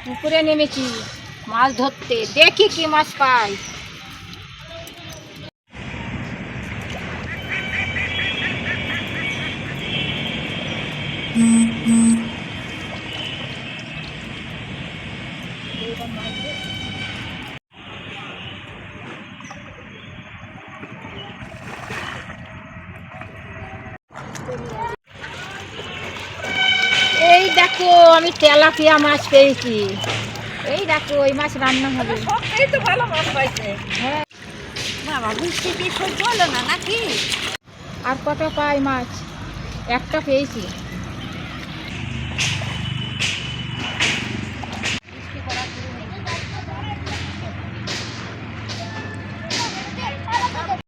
পুকুরে নেমেছি মাছ ধরতে, দেখি কি মাছ পাই। এই দেখো আমি তেলাপিয়া মাছ পেয়েছি। এই দেখো ওই মাছ রান্না হবে। এই তো ভালো মাছ পাইছে। হ্যাঁ বাবা বৃষ্টি কি সহ্য হলো না নাকি? আর কটা পাই মাছ? একটা পেয়েছি।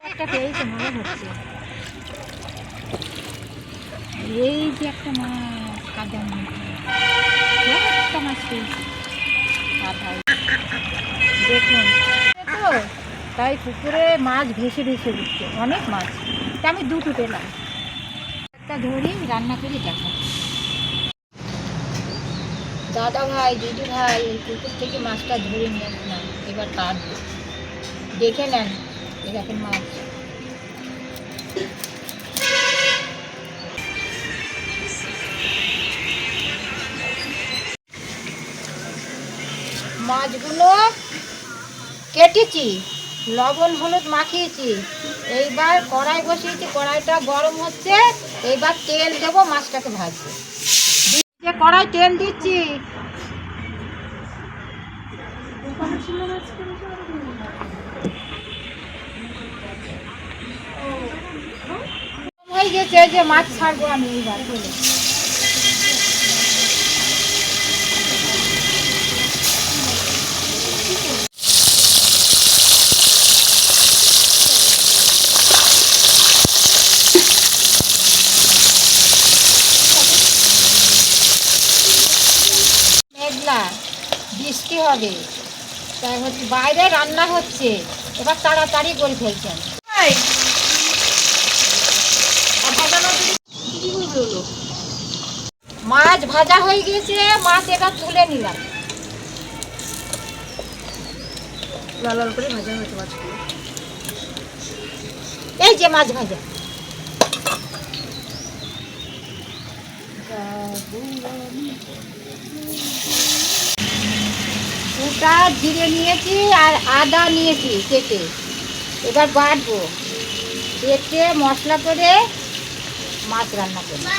একটা পেয়েছি মনে হচ্ছে। এই যে একটা মাছ কাদার মধ্যে, একটা মাছ পেয়েছি। দেখুন তো, তাই পুকুরে মাছ ভেসে ভেসে উঠছে, অনেক মাছ। তা আমি দুটো পেলাম, একটা ধরি রান্না করে দেখা। দাদা ভাই দিদি ভাই এই পুকুর থেকে মাছটা ধরে নিয়ে আসলাম, এবার কাটবো। দেখে নেন, এরকম মাছ। মাছগুলো কেটেছি, লবণ হলুদ মাখিয়েছি। এইবার কড়াই বসিয়েছি, কড়াইটা গরম হচ্ছে। এইবার তেল দেবো, মাছটাকে ভাজবো। দিয়ে কড়াই তেল দিচ্ছি। হয়ে গেছে যে মাছ ছাড়বো আমি এইবার চলে। মেঘলা বৃষ্টি হবে, তাই হচ্ছে বাইরে রান্না হচ্ছে, এবার তাড়াতাড়ি করে ফেলছেন। মাছ ভাজা হয়ে গেছে, মাছ এবার তুলে নিলাম। লাল লাল করে ভাজা হয়েছে মাছগুলো। এই যে মাছ ভাজা। ওটা জিরে নিয়েছি আর আদা নিয়েছি কেটে, এবার বাটবো। বেটে মশলা করে মাছ রান্না করবো।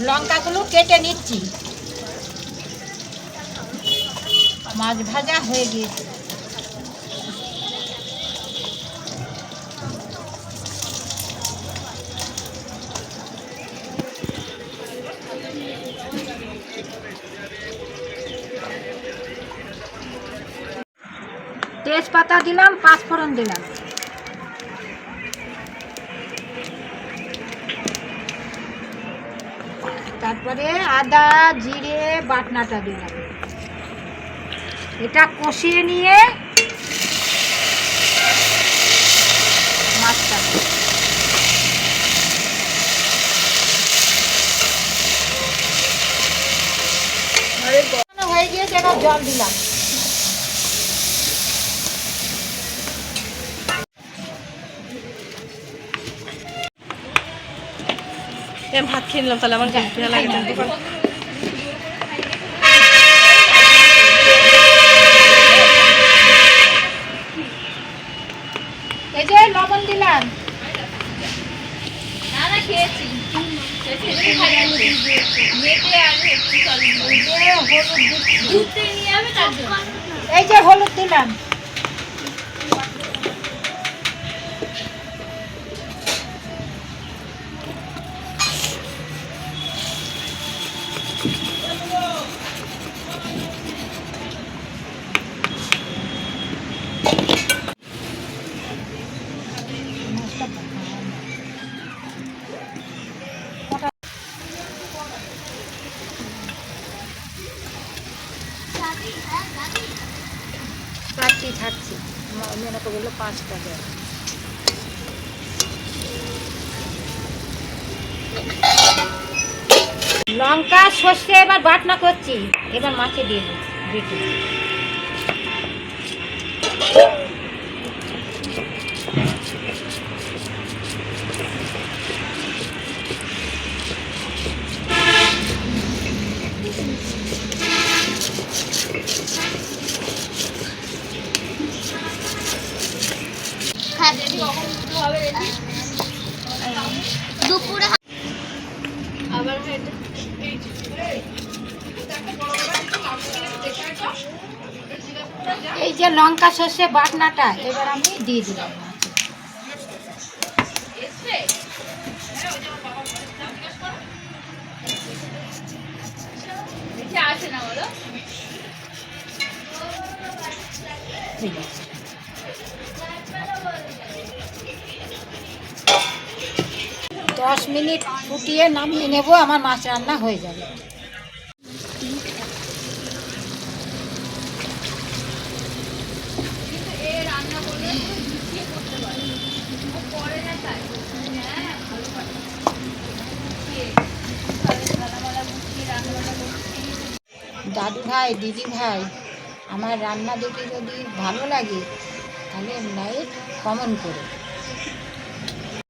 লঙ্কাগুলো কেটে নিচ্ছি। মাছ ভাজা হয়ে গিয়েছে। তেজপাতা দিলাম, পাঁচফোড়ন দিলাম। তারপরে আদা জিরে বাটনাটা দিলাম। এটা কষিয়ে নিয়ে মাছটা হয়ে গিয়েছে, এবার জল দিলাম। ভাত খেয়ে নিলাম, তাহলে আমার ঘৃণা লাগে। এই যে লবণ দিলাম। এই যে হলুদ দিলাম। চারটি থাকছে, মেয়েকে বললো 5টা দেয়। লঙ্কা সর্ষে এবার বাটনা করছি, এবার মাছে দিয়ে দেবো বেটে। দুপুরে আবার এই যে লঙ্কা সর্ষে বাটনাটা এবার আমি দিয়ে দিলাম। আছে না বলো? ঠিক আছে, 10 মিনিট ফুটিয়ে নামিয়ে নেব, আমার মাছ রান্না হয়ে যাবে। দাদু ভাই, দিদি ভাই, আমার রান্না দেখে যদি ভালো লাগে তাহলে লাইক কমেন্ট করো।